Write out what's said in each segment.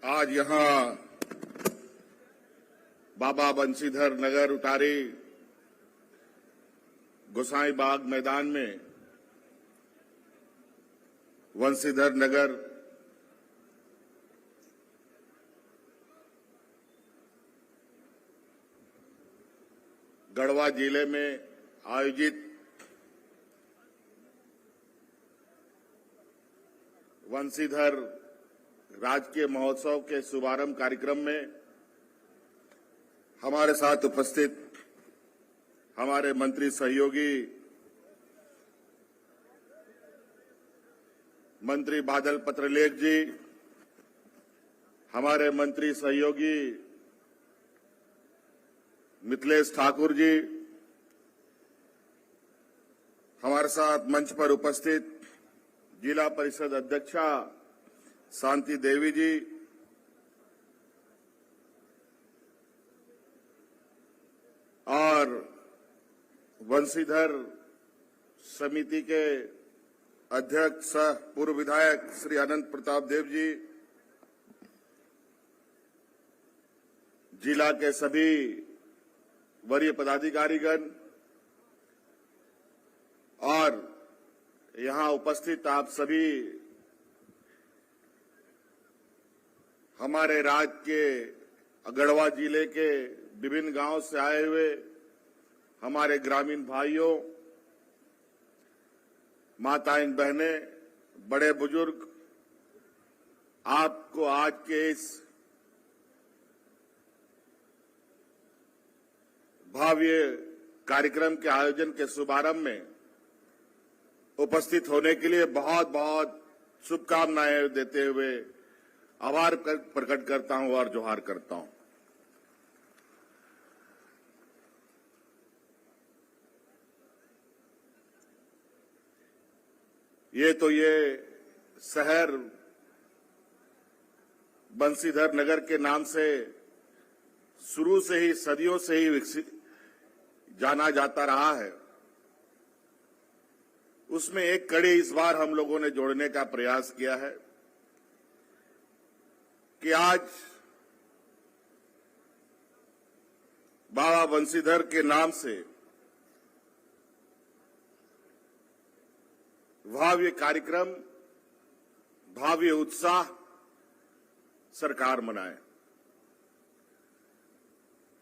आज यहां बाबा बंशीधर नगर उटारी गोसाई बाग मैदान में बंशीधर नगर गढ़वा जिले में आयोजित बंशीधर राजकीय महोत्सव के शुभारंभ कार्यक्रम में हमारे साथ उपस्थित हमारे मंत्री सहयोगी मंत्री बादल पत्रलेख जी, हमारे मंत्री सहयोगी मिथिलेश ठाकुर जी, हमारे साथ मंच पर उपस्थित जिला परिषद अध्यक्षा शांति देवी जी, और बंशीधर समिति के अध्यक्ष सह पूर्व विधायक श्री अनंत प्रताप देव जी, जिला के सभी वरीय पदाधिकारीगण और यहां उपस्थित आप सभी हमारे राज्य के गढ़वा जिले के विभिन्न गांवों से आए हुए हमारे ग्रामीण भाइयों, माताएं, बहनें, बड़े बुजुर्ग, आपको आज के इस भव्य कार्यक्रम के आयोजन के शुभारंभ में उपस्थित होने के लिए बहुत बहुत शुभकामनाएं देते हुए आभार प्रकट करता हूं और जोहार करता हूं। ये शहर बंशीधर नगर के नाम से शुरू से ही सदियों से ही विकसित जाना जाता रहा है। उसमें एक कड़ी इस बार हम लोगों ने जोड़ने का प्रयास किया है कि आज बाबा बंशीधर के नाम से भव्य कार्यक्रम, भव्य उत्साह सरकार मनाए,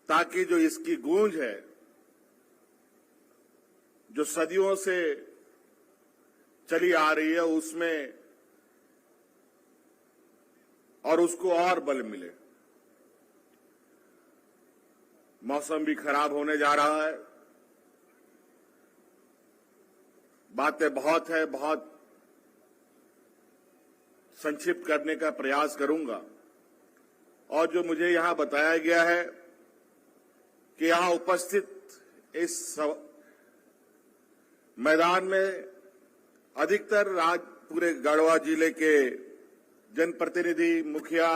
ताकि जो इसकी गूंज है, जो सदियों से चली आ रही है, उसमें और उसको और बल मिले। मौसम भी खराब होने जा रहा है, बातें बहुत है, बहुत संक्षिप्त करने का प्रयास करूंगा। और जो मुझे यहां बताया गया है कि यहां उपस्थित इस मैदान में अधिकतर पूरे गढ़वा जिले के जनप्रतिनिधि, मुखिया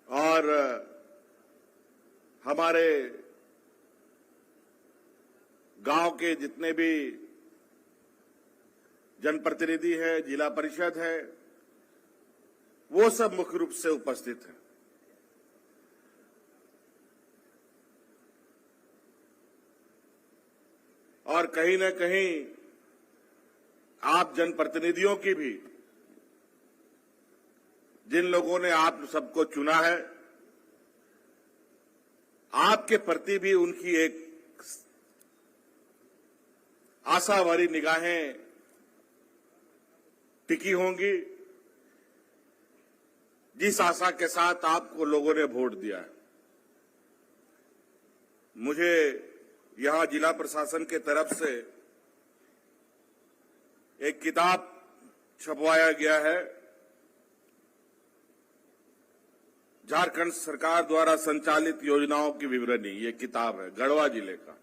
और हमारे गांव के जितने भी जनप्रतिनिधि हैं, जिला परिषद है, वो सब मुख्य रूप से उपस्थित हैं। और कहीं न कहीं आप जनप्रतिनिधियों की भी, जिन लोगों ने आप सबको चुना है, आपके प्रति भी उनकी एक आशा भरी निगाहें टिकी होंगी, जिस आशा के साथ आपको लोगों ने वोट दिया है। मुझे यहां जिला प्रशासन के तरफ से एक किताब छपवाया गया है, झारखंड सरकार द्वारा संचालित योजनाओं की विवरणी। ये किताब है गढ़वा जिले का।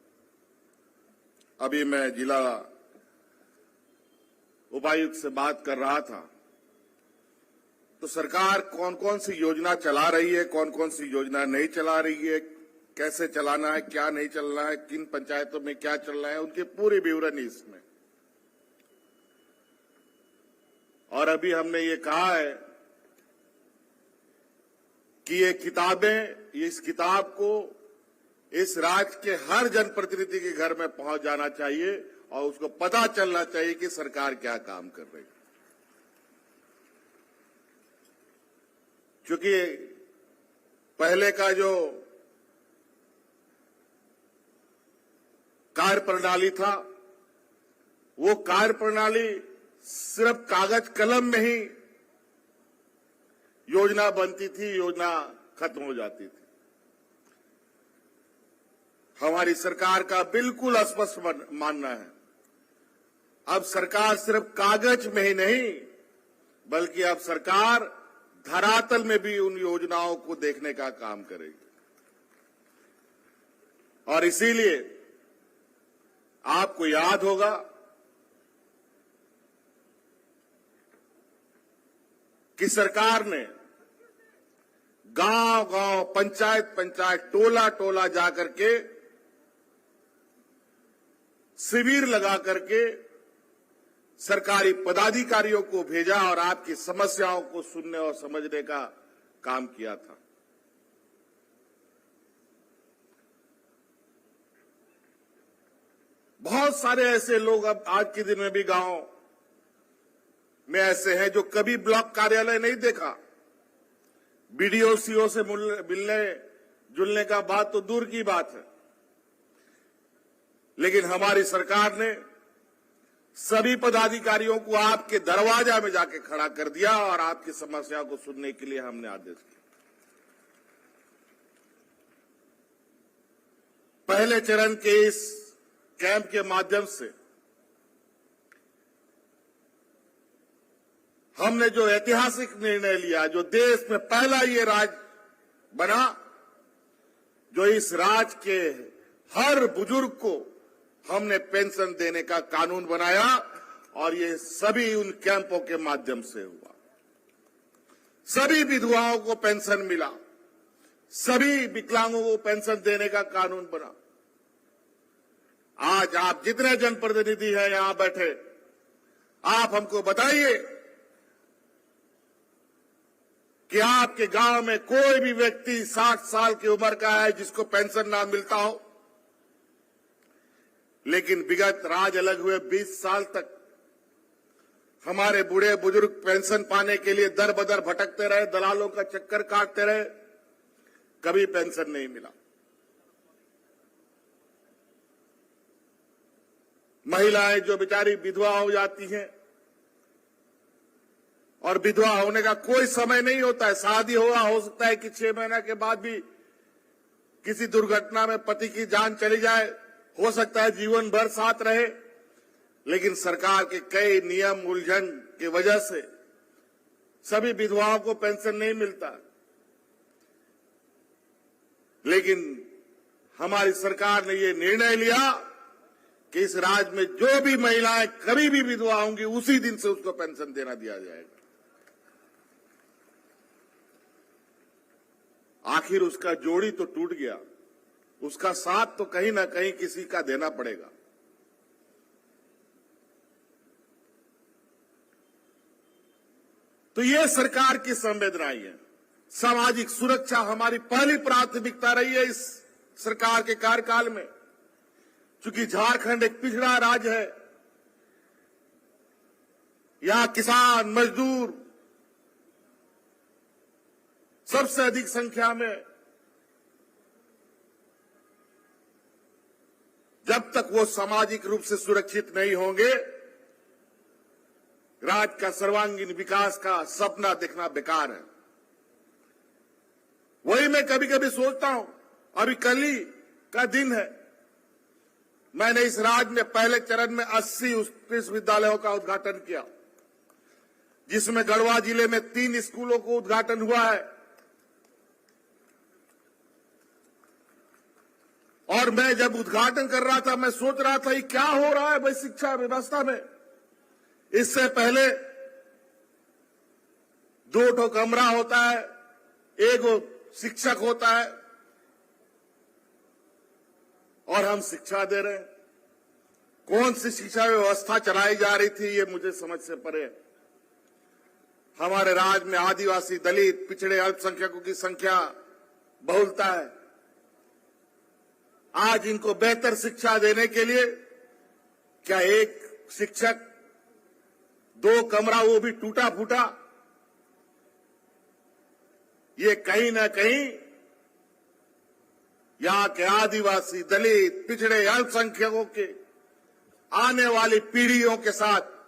अभी मैं जिला उपायुक्त से बात कर रहा था, तो सरकार कौन कौन सी योजना चला रही है, कौन कौन सी योजना नहीं चला रही है, कैसे चलाना है, क्या नहीं चलना है, किन पंचायतों में क्या चल रहा है, उनकी पूरी विवरणी इसमें। और अभी हमने ये कहा है कि ये किताबें, इस किताब को इस राज्य के हर जनप्रतिनिधि के घर में पहुंच जाना चाहिए और उसको पता चलना चाहिए कि सरकार क्या काम कर रही है। क्योंकि पहले का जो कार्य प्रणाली था, वो कार्य प्रणाली सिर्फ कागज कलम में ही योजना बनती थी, योजना खत्म हो जाती थी। हमारी सरकार का बिल्कुल स्पष्ट मानना है, अब सरकार सिर्फ कागज में ही नहीं बल्कि अब सरकार धरातल में भी उन योजनाओं को देखने का काम करेगी। और इसीलिए आपको याद होगा कि सरकार ने गांव-गांव, पंचायत-पंचायत, टोला-टोला जाकर के शिविर लगा करके सरकारी पदाधिकारियों को भेजा और आपकी समस्याओं को सुनने और समझने का काम किया था। बहुत सारे ऐसे लोग अब आज के दिन में भी गांव में ऐसे हैं जो कभी ब्लॉक कार्यालय नहीं देखा, बीडीओ सीओ से मिलने जुलने का बात तो दूर की बात है। लेकिन हमारी सरकार ने सभी पदाधिकारियों को आपके दरवाजा में जाके खड़ा कर दिया और आपकी समस्या को सुनने के लिए हमने आदेश दिया। पहले चरण के इस कैंप के माध्यम से हमने जो ऐतिहासिक निर्णय लिया, जो देश में पहला ये राज्य बना जो इस राज्य के हर बुजुर्ग को हमने पेंशन देने का कानून बनाया, और ये सभी उन कैंपों के माध्यम से हुआ। सभी विधवाओं को पेंशन मिला, सभी विकलांगों को पेंशन देने का कानून बना। आज आप जितने जनप्रतिनिधि हैं यहां बैठे, आप हमको बताइए कि आपके गांव में कोई भी व्यक्ति 60 साल की उम्र का है जिसको पेंशन ना मिलता हो। लेकिन विगत राज अलग हुए 20 साल तक हमारे बूढ़े बुजुर्ग पेंशन पाने के लिए दर बदर भटकते रहे, दलालों का चक्कर काटते रहे, कभी पेंशन नहीं मिला। महिलाएं जो बेचारी विधवा हो जाती हैं, और विधवा होने का कोई समय नहीं होता है, शादी हो सकता है कि 6 महीने के बाद भी किसी दुर्घटना में पति की जान चली जाए, हो सकता है जीवन भर साथ रहे, लेकिन सरकार के कई नियम उलझन की वजह से सभी विधवाओं को पेंशन नहीं मिलता। लेकिन हमारी सरकार ने ये निर्णय लिया कि इस राज्य में जो भी महिलाएं कभी भी विधवा होंगी उसी दिन से उसको पेंशन देना दिया जाएगा। आखिर उसका जोड़ी तो टूट गया, उसका साथ तो कहीं ना कहीं किसी का देना पड़ेगा। तो ये सरकार की संवेदनाएं है। सामाजिक सुरक्षा हमारी पहली प्राथमिकता रही है इस सरकार के कार्यकाल में। चूंकि झारखंड एक पिछड़ा राज्य है, यहां किसान मजदूर सबसे अधिक संख्या में, जब तक वो सामाजिक रूप से सुरक्षित नहीं होंगे, राज्य का सर्वांगीण विकास का सपना देखना बेकार है। वही मैं कभी कभी सोचता हूं, अभी कल ही का दिन है, मैंने इस राज्य में पहले चरण में 80 उत्कृष्ट विद्यालयों का उद्घाटन किया, जिसमें गढ़वा जिले में 3 स्कूलों को उद्घाटन हुआ है। और मैं जब उद्घाटन कर रहा था, मैं सोच रहा था ये क्या हो रहा है भाई शिक्षा व्यवस्था में। इससे पहले 2 कमरा होता है, 1 शिक्षक होता है, और हम शिक्षा दे रहे हैं। कौन सी शिक्षा व्यवस्था चलाई जा रही थी ये मुझे समझ से परे है। हमारे राज्य में आदिवासी, दलित, पिछड़े अल्पसंख्यकों की संख्या बहुलता है। आज इनको बेहतर शिक्षा देने के लिए क्या एक शिक्षक, 2 कमरा, वो भी टूटा फूटा, ये कहीं ना कहीं यहां के आदिवासी, दलित, पिछड़े अल्पसंख्यकों के आने वाली पीढ़ियों के साथ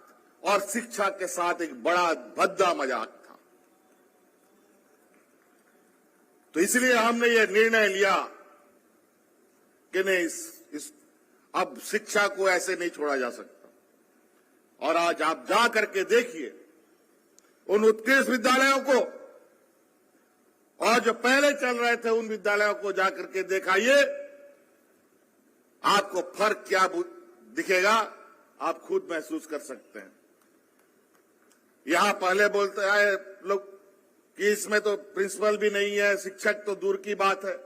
और शिक्षा के साथ एक बड़ा भद्दा मजाक था। तो इसलिए हमने ये निर्णय लिया कि नहीं, अब शिक्षा को ऐसे नहीं छोड़ा जा सकता। और आज आप जा करके देखिए उन उत्कृष्ट विद्यालयों को, और जो पहले चल रहे थे उन विद्यालयों को जाकर के दिखाइए, आपको फर्क क्या दिखेगा आप खुद महसूस कर सकते हैं। यहां पहले बोलते आए लोग कि इसमें तो प्रिंसिपल भी नहीं है, शिक्षक तो दूर की बात है,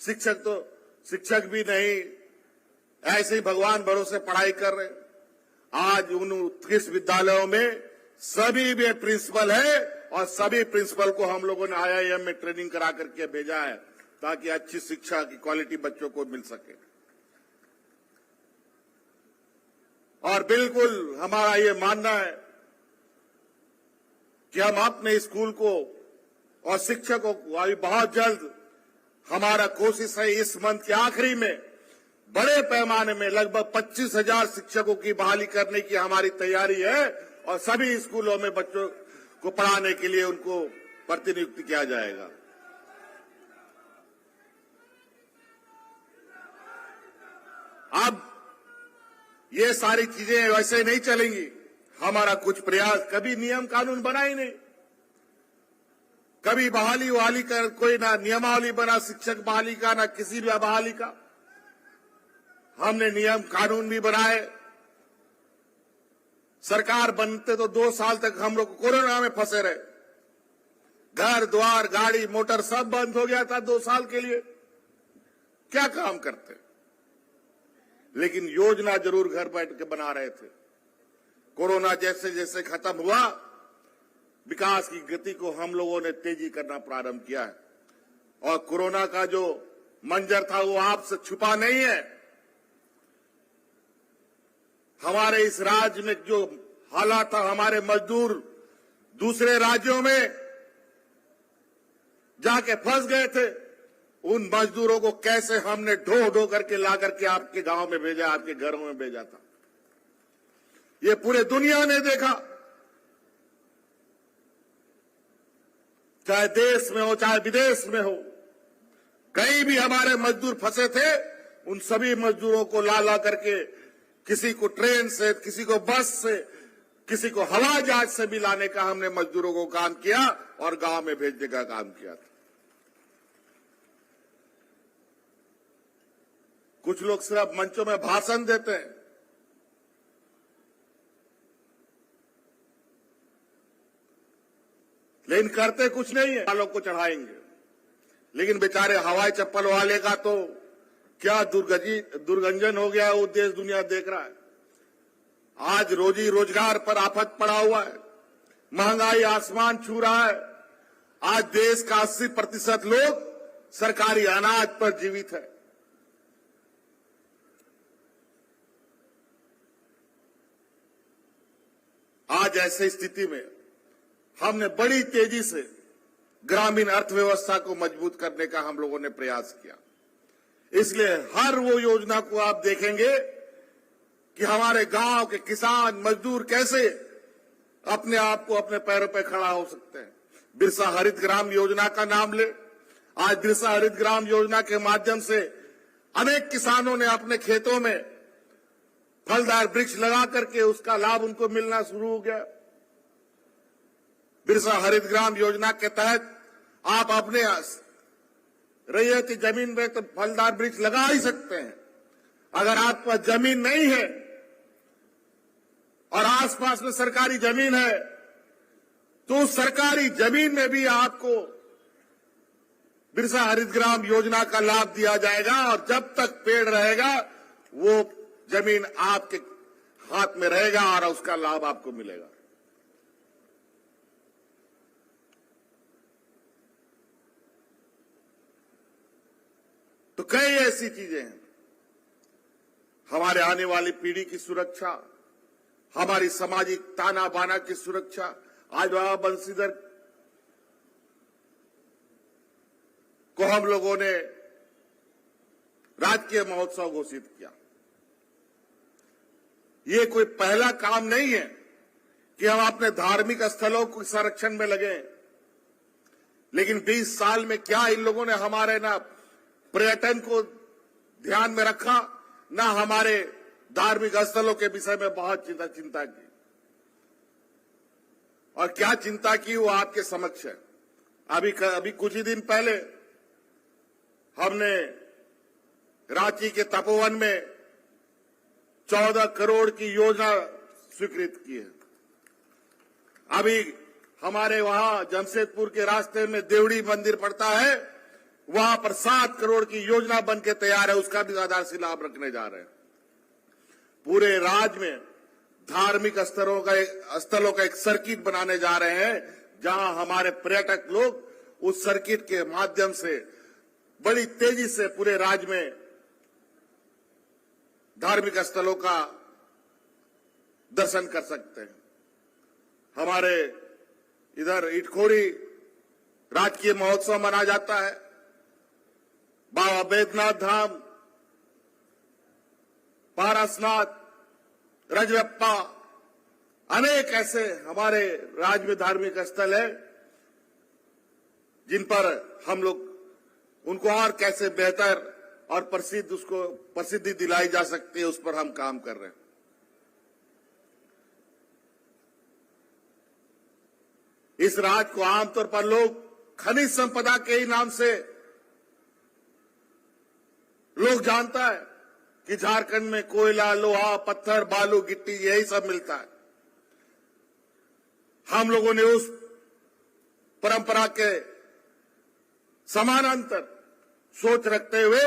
शिक्षक भी नहीं, ऐसे ही भगवान भरोसे पढ़ाई कर रहे। आज उन उत्कृष्ट विद्यालयों में सभी भी प्रिंसिपल है और सभी प्रिंसिपल को हम लोगों ने IIM में ट्रेनिंग करा करके भेजा है ताकि अच्छी शिक्षा की क्वालिटी बच्चों को मिल सके। और बिल्कुल हमारा ये मानना है कि हम अपने स्कूल को और शिक्षकों को अभी बहुत जल्द, हमारा कोशिश है इस मंथ के आखिरी में बड़े पैमाने में लगभग 25,000 शिक्षकों की बहाली करने की हमारी तैयारी है और सभी स्कूलों में बच्चों को पढ़ाने के लिए उनको प्रतिनियुक्त किया जाएगा। अब ये सारी चीजें वैसे नहीं चलेंगी। हमारा कुछ प्रयास, कभी नियम कानून बना ही नहीं, कभी बहाली वहाली का कोई ना नियमावली बना शिक्षक बहाली का, ना किसी भी बहाली का। हमने नियम कानून भी बनाए। सरकार बनते तो 2 साल तक हम लोग कोरोना में फंसे रहे, घर द्वार, गाड़ी मोटर सब बंद हो गया था 2 साल के लिए। क्या काम करते, लेकिन योजना जरूर घर बैठ के बना रहे थे। कोरोना जैसे जैसे खत्म हुआ, विकास की गति को हम लोगों ने तेजी करना प्रारंभ किया है। और कोरोना का जो मंजर था वो आपसे छुपा नहीं है। हमारे इस राज्य में जो हालात था, हमारे मजदूर दूसरे राज्यों में जाके फंस गए थे, उन मजदूरों को कैसे हमने ढो ढो करके ला करके आपके गांव में भेजा, आपके घरों में भेजा था, ये पूरे दुनिया ने देखा। चाहे देश में हो चाहे विदेश में हो, कहीं भी हमारे मजदूर फंसे थे, उन सभी मजदूरों को ला ला करके, किसी को ट्रेन से, किसी को बस से, किसी को हवाई जहाज से भी लाने का हमने मजदूरों को काम किया और गांव में भेजने का काम किया था। कुछ लोग सिर्फ मंचों में भाषण देते हैं, लेकिन करते कुछ नहीं है। वालों को चढ़ाएंगे, लेकिन बेचारे हवाई चप्पल वाले का तो क्या दुर्गंजन हो गया, वो देश दुनिया देख रहा है। आज रोजी रोजगार पर आफत पड़ा हुआ है, महंगाई आसमान छू रहा है। आज देश का 80% लोग सरकारी अनाज पर जीवित है। आज ऐसी स्थिति में हमने बड़ी तेजी से ग्रामीण अर्थव्यवस्था को मजबूत करने का हम लोगों ने प्रयास किया। इसलिए हर वो योजना को आप देखेंगे कि हमारे गांव के किसान मजदूर कैसे अपने आप को अपने पैरों पर खड़ा हो सकते हैं। बिरसा हरित ग्राम योजना का नाम ले। आज बिरसा हरित ग्राम योजना के माध्यम से अनेक किसानों ने अपने खेतों में फलदार वृक्ष लगा करके उसका लाभ उनको मिलना शुरू हो गया। बिरसा हरित ग्राम योजना के तहत आप अपने रैयती जमीन में तो फलदार वृक्ष लगा ही सकते हैं। अगर आपका जमीन नहीं है और आसपास में सरकारी जमीन है, तो उस सरकारी जमीन में भी आपको बिरसा हरित ग्राम योजना का लाभ दिया जाएगा। और जब तक पेड़ रहेगा वो जमीन आपके हाथ में रहेगा और उसका लाभ आपको मिलेगा। तो कई ऐसी चीजें हैं, हमारे आने वाली पीढ़ी की सुरक्षा, हमारी सामाजिक ताना बाना की सुरक्षा। आज बाबा बंशीधर को हम लोगों ने राजकीय महोत्सव घोषित किया। ये कोई पहला काम नहीं है कि हम अपने धार्मिक स्थलों के संरक्षण में लगे, लेकिन 20 साल में क्या इन लोगों ने हमारे ना पर्यटन को ध्यान में रखा, ना हमारे धार्मिक स्थलों के विषय में बहुत चिंता की। और क्या चिंता की वो आपके समक्ष है। अभी कुछ ही दिन पहले हमने रांची के तपोवन में 14 करोड़ की योजना स्वीकृत की है। अभी हमारे वहां जमशेदपुर के रास्ते में देवड़ी मंदिर पड़ता है, वहां पर 7 करोड़ की योजना बन के तैयार है, उसका भी आधारशिला आप रखने जा रहे हैं। पूरे राज्य में धार्मिक स्थलों का एक सर्किट बनाने जा रहे हैं, जहां हमारे पर्यटक लोग उस सर्किट के माध्यम से बड़ी तेजी से पूरे राज्य में धार्मिक स्थलों का दर्शन कर सकते हैं। हमारे इधर इटखोरी राजकीय महोत्सव मनाया जाता है, बाबा बैद्यनाथ धाम, पारसनाथ, रजरप्पा, अनेक ऐसे हमारे राज्य में धार्मिक स्थल है जिन पर हम लोग उनको और कैसे बेहतर और प्रसिद्धि दिलाई जा सकती है, उस पर हम काम कर रहे हैं। इस राज्य को आमतौर पर लोग खनिज संपदा के ही नाम से लोग जानता है कि झारखंड में कोयला, लोहा, पत्थर, बालू, गिट्टी यही सब मिलता है। हम लोगों ने उस परंपरा के समानांतर सोच रखते हुए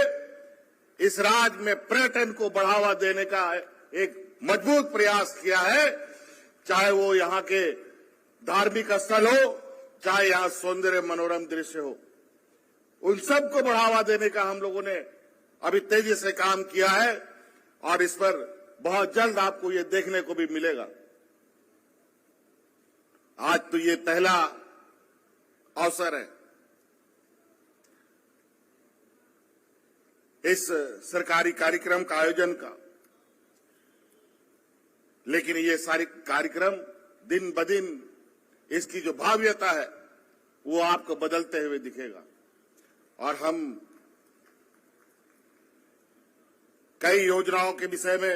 इस राज्य में पर्यटन को बढ़ावा देने का एक मजबूत प्रयास किया है, चाहे वो यहाँ के धार्मिक स्थल हो, चाहे यहां सौंदर्य मनोरम दृश्य हो, उन सबको बढ़ावा देने का हम लोगों ने अभी तेजी से काम किया है और इस पर बहुत जल्द आपको ये देखने को भी मिलेगा। आज तो ये पहला अवसर है इस सरकारी कार्यक्रम का आयोजन का, लेकिन ये सारे कार्यक्रम दिन ब दिन इसकी जो भाव्यता है वो आपको बदलते हुए दिखेगा। और हम कई योजनाओं के विषय में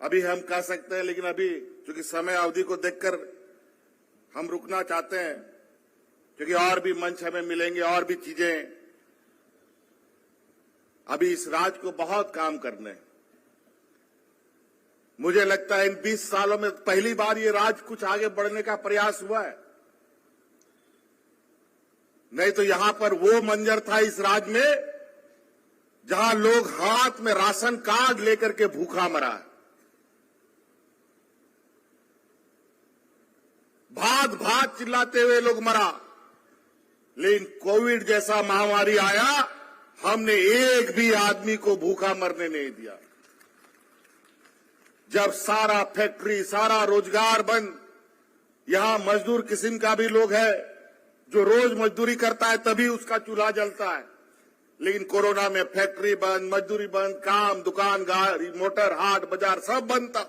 अभी हम कह सकते हैं, लेकिन अभी क्योंकि समय अवधि को देखकर हम रुकना चाहते हैं, क्योंकि और भी मंच हमें मिलेंगे, और भी चीजें। अभी इस राज्य को बहुत काम करने हैं। मुझे लगता है इन 20 सालों में पहली बार ये राज्य कुछ आगे बढ़ने का प्रयास हुआ है। नहीं तो यहां पर वो मंजर था इस राज्य में जहां लोग हाथ में राशन कार्ड लेकर के भूखा मरा है। भात भात चिल्लाते हुए लोग मरा, लेकिन कोविड जैसा महामारी आया, हमने एक भी आदमी को भूखा मरने नहीं दिया। जब सारा फैक्ट्री, सारा रोजगार बंद, यहां मजदूर किस्म का भी लोग है जो रोज मजदूरी करता है, तभी उसका चूल्हा जलता है। लेकिन कोरोना में फैक्ट्री बंद, मजदूरी बंद, काम, दुकान, गाड़ी, मोटर, हाट, बाजार सब बंद था।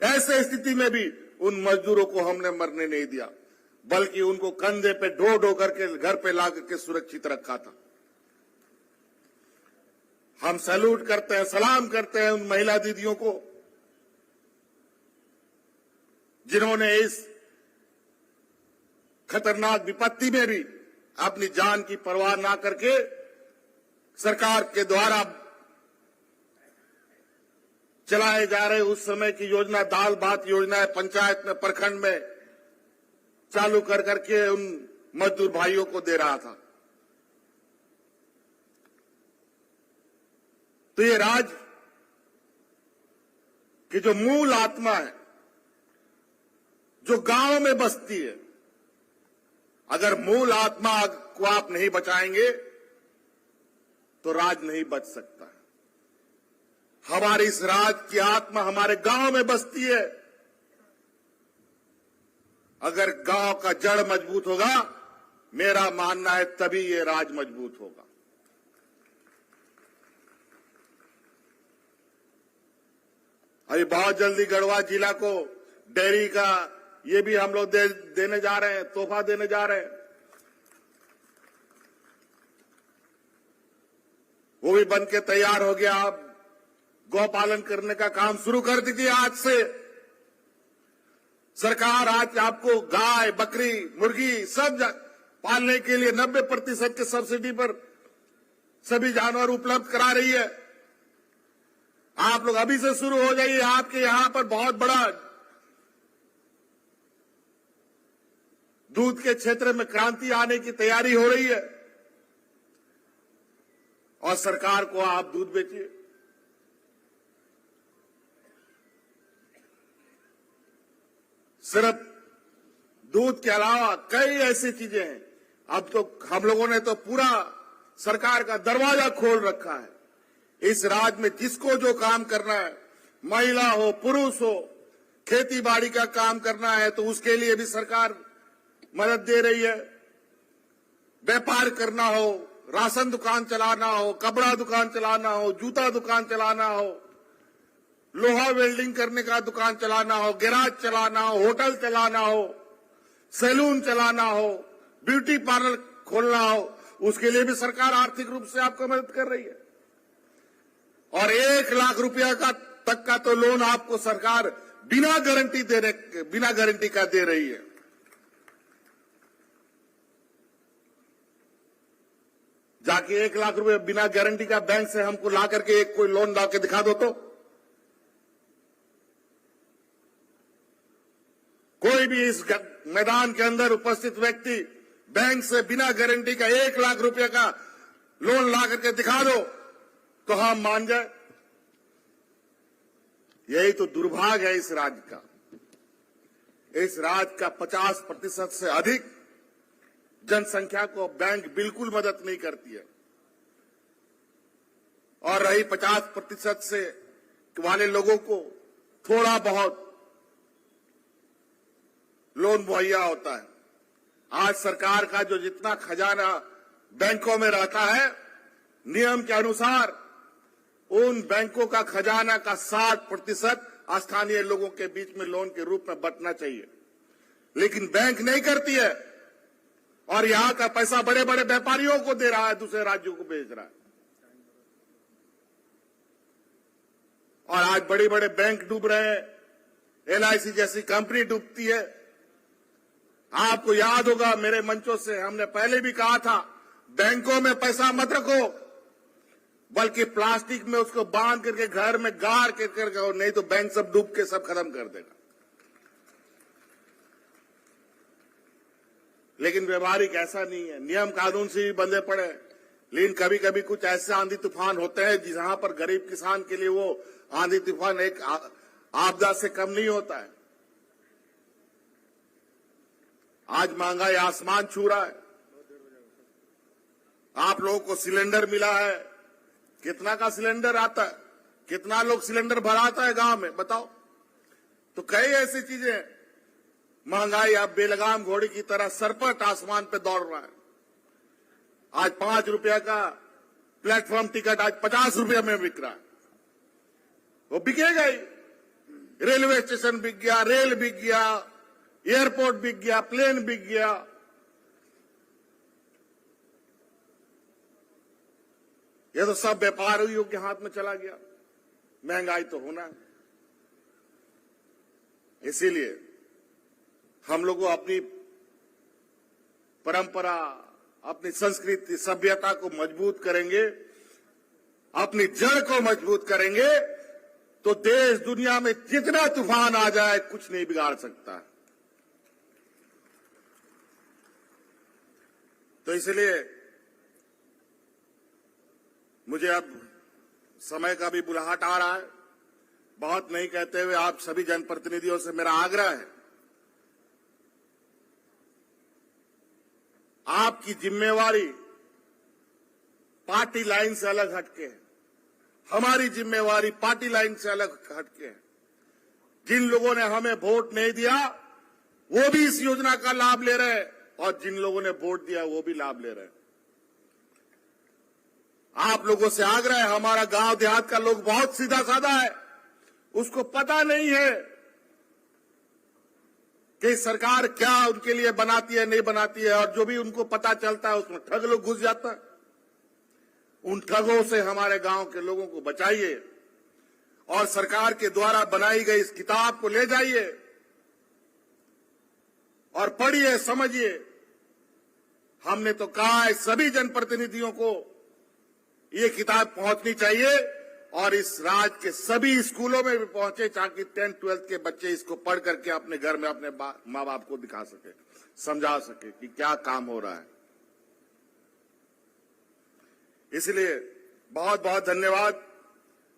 ऐसे स्थिति में भी उन मजदूरों को हमने मरने नहीं दिया, बल्कि उनको कंधे पे ढो ढो करके घर पे ला करके सुरक्षित रखा था। हम सैल्यूट करते हैं, सलाम करते हैं उन महिला दीदियों को जिन्होंने इस खतरनाक विपत्ति में भी अपनी जान की परवाह ना करके सरकार के द्वारा चलाए जा रहे उस समय की योजना, दाल भात योजना है, पंचायत में, प्रखंड में चालू कर करके उन मजदूर भाइयों को दे रहा था। तो ये राज्य की जो मूल आत्मा है, जो गांव में बसती है, अगर मूल आत्मा को आप नहीं बचाएंगे तो राज नहीं बच सकता। हमारी इस राज की आत्मा हमारे गांव में बसती है। अगर गांव का जड़ मजबूत होगा, मेरा मानना है तभी ये राज मजबूत होगा। अभी बहुत जल्दी गढ़वा जिला को डेयरी का ये भी हम लोग देने जा रहे हैं, तोहफा देने जा रहे हैं। वो भी बन के तैयार हो गया। अब गौपालन करने का काम शुरू कर दीजिए आज से। सरकार आज आपको गाय, बकरी, मुर्गी सब पालने के लिए 90% के सब्सिडी पर सभी जानवर उपलब्ध करा रही है। आप लोग अभी से शुरू हो जाइए। आपके यहां पर बहुत बड़ा दूध के क्षेत्र में क्रांति आने की तैयारी हो रही है और सरकार को आप दूध बेचिए। सिर्फ दूध के अलावा कई ऐसी चीजें हैं। अब तो हम लोगों ने तो पूरा सरकार का दरवाजा खोल रखा है। इस राज्य में जिसको जो काम करना है, महिला हो, पुरुष हो, खेती बाड़ी का काम करना है तो उसके लिए भी सरकार मदद दे रही है। व्यापार करना हो, राशन दुकान चलाना हो, कपड़ा दुकान चलाना हो, जूता दुकान चलाना हो, लोहा वेल्डिंग करने का दुकान चलाना हो, गैराज चलाना हो, होटल चलाना हो, सैलून चलाना हो, ब्यूटी पार्लर खोलना हो, उसके लिए भी सरकार आर्थिक रूप से आपको मदद कर रही है। और 1 लाख रुपया तक का तो लोन आपको सरकार बिना गारंटी का दे रही है। जाके 1 लाख रुपए बिना गारंटी का बैंक से हमको ला करके एक कोई लोन ला के दिखा दो तो। कोई भी इस मैदान के अंदर उपस्थित व्यक्ति बैंक से बिना गारंटी का 1 लाख रुपए का लोन ला करके दिखा दो तो हम मान जाए। यही तो दुर्भाग्य है इस राज्य का। इस राज्य का 50% से अधिक जनसंख्या को बैंक बिल्कुल मदद नहीं करती है और रही 50% से वाले लोगों को थोड़ा बहुत लोन मुहैया होता है। आज सरकार का जो जितना खजाना बैंकों में रहता है, नियम के अनुसार उन बैंकों का खजाना का 60% स्थानीय लोगों के बीच में लोन के रूप में बंटना चाहिए, लेकिन बैंक नहीं करती है और यहां का पैसा बड़े बड़े व्यापारियों को दे रहा है, दूसरे राज्यों को भेज रहा है। और आज बड़े बड़े बैंक डूब रहे हैं, एलआईसी जैसी कंपनी डूबती है। आपको याद होगा मेरे मंचों से हमने पहले भी कहा था, बैंकों में पैसा मत रखो, बल्कि प्लास्टिक में उसको बांध करके घर में गाड़ कर रखो, नहीं तो बैंक सब डूब के सब खत्म कर देगा। लेकिन व्यवहारिक ऐसा नहीं है। नियम कानून से भी बंधे पड़े, लेकिन कभी कभी कुछ ऐसे आंधी तूफान होते हैं जहां पर गरीब किसान के लिए वो आंधी तूफान एक आपदा से कम नहीं होता है। आज महंगाई आसमान छू रहा है। आप लोगों को सिलेंडर मिला है, कितना का सिलेंडर आता है, कितना लोग सिलेंडर भराता है गांव में, बताओ। तो कई ऐसी चीजें, महंगाई अब बेलगाम घोड़ी की तरह सरपट आसमान पे दौड़ रहा है। आज 5 रुपया का प्लेटफॉर्म टिकट आज 50 रुपया में बिक रहा है। वो बिकेगा ही। रेलवे स्टेशन बिक गया, रेल बिक गया, एयरपोर्ट बिक गया, प्लेन बिक गया। ये तो सब व्यापारियों के हाथ में चला गया। महंगाई तो होना है। इसीलिए हम लोगों अपनी परंपरा, अपनी संस्कृति, सभ्यता को मजबूत करेंगे, अपनी जड़ को मजबूत करेंगे तो देश दुनिया में जितना तूफान आ जाए कुछ नहीं बिगाड़ सकता। तो इसलिए मुझे अब समय का भी बुलाहट आ रहा है। बहुत नहीं कहते हुए आप सभी जनप्रतिनिधियों से मेरा आग्रह है, आपकी जिम्मेवारी पार्टी लाइन से अलग हटके है। हमारी जिम्मेवारी पार्टी लाइन से अलग हटके है। जिन लोगों ने हमें वोट नहीं दिया वो भी इस योजना का लाभ ले रहे हैं और जिन लोगों ने वोट दिया वो भी लाभ ले रहे हैं। आप लोगों से आग्रह है, हमारा गांव देहात का लोग बहुत सीधा साधा है, उसको पता नहीं है कि सरकार क्या उनके लिए बनाती है नहीं बनाती है, और जो भी उनको पता चलता है उसमें ठग लोग घुस जाता है। उन ठगों से हमारे गांव के लोगों को बचाइए और सरकार के द्वारा बनाई गई इस किताब को ले जाइए और पढ़िए, समझिए। हमने तो कहा है सभी जनप्रतिनिधियों को ये किताब पहुंचनी चाहिए और इस राज्य के सभी स्कूलों में भी पहुंचे ताकि 10th 12th के बच्चे इसको पढ़ करके अपने घर में अपने मां बाप को दिखा सके, समझा सके कि क्या काम हो रहा है। इसलिए बहुत बहुत धन्यवाद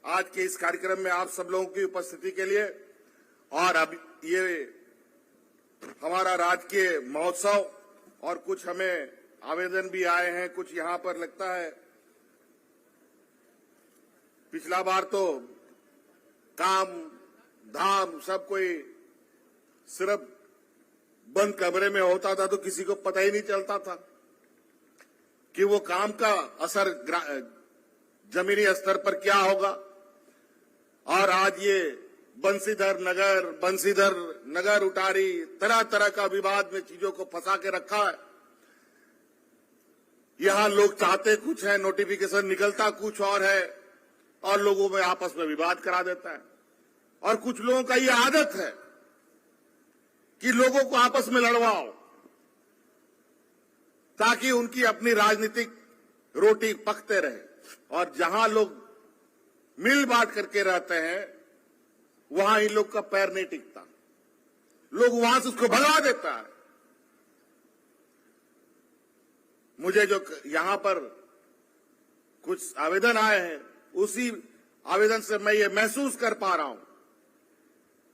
आज के इस कार्यक्रम में आप सब लोगों की उपस्थिति के लिए। और अब ये हमारा राजकीय महोत्सव और कुछ हमें आवेदन भी आए हैं, कुछ यहां पर लगता है पिछला बार तो काम धाम सब कोई सिर्फ बंद कमरे में होता था तो किसी को पता ही नहीं चलता था कि वो काम का असर जमीनी स्तर पर क्या होगा। और आज ये बंसीधर नगर उटारी तरह तरह का विवाद में चीजों को फंसा के रखा है। यहां लोग चाहते कुछ है, नोटिफिकेशन निकलता कुछ और है और लोगों में आपस में विवाद करा देता है। और कुछ लोगों का ये आदत है कि लोगों को आपस में लड़वाओ ताकि उनकी अपनी राजनीतिक रोटी पकते रहे। और जहां लोग मिल बांट करके रहते हैं वहां इन लोग का पैर नहीं टिकता, लोग वहां से उसको भगा देता है। मुझे जो यहां पर कुछ आवेदन आए हैं उसी आवेदन से मैं ये महसूस कर पा रहा हूं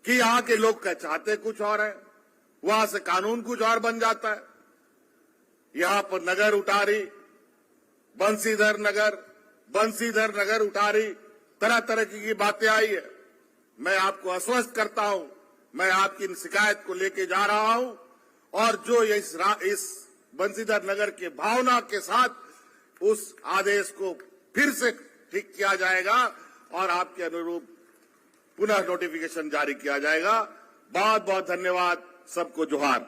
कि यहां के लोग क्या चाहते कुछ और है, वहां से कानून कुछ और बन जाता है। यहां पर नगर उटारी, बंसीधर नगर उटारी तरह तरह की बातें आई है। मैं आपको आश्वस्त करता हूं, मैं आपकी इन शिकायत को लेके जा रहा हूं और जो इस बंसीधर नगर के भावना के साथ उस आदेश को फिर से ठीक किया जाएगा और आपके अनुरूप पुनः नोटिफिकेशन जारी किया जाएगा। बहुत बहुत धन्यवाद, सबको जोहार।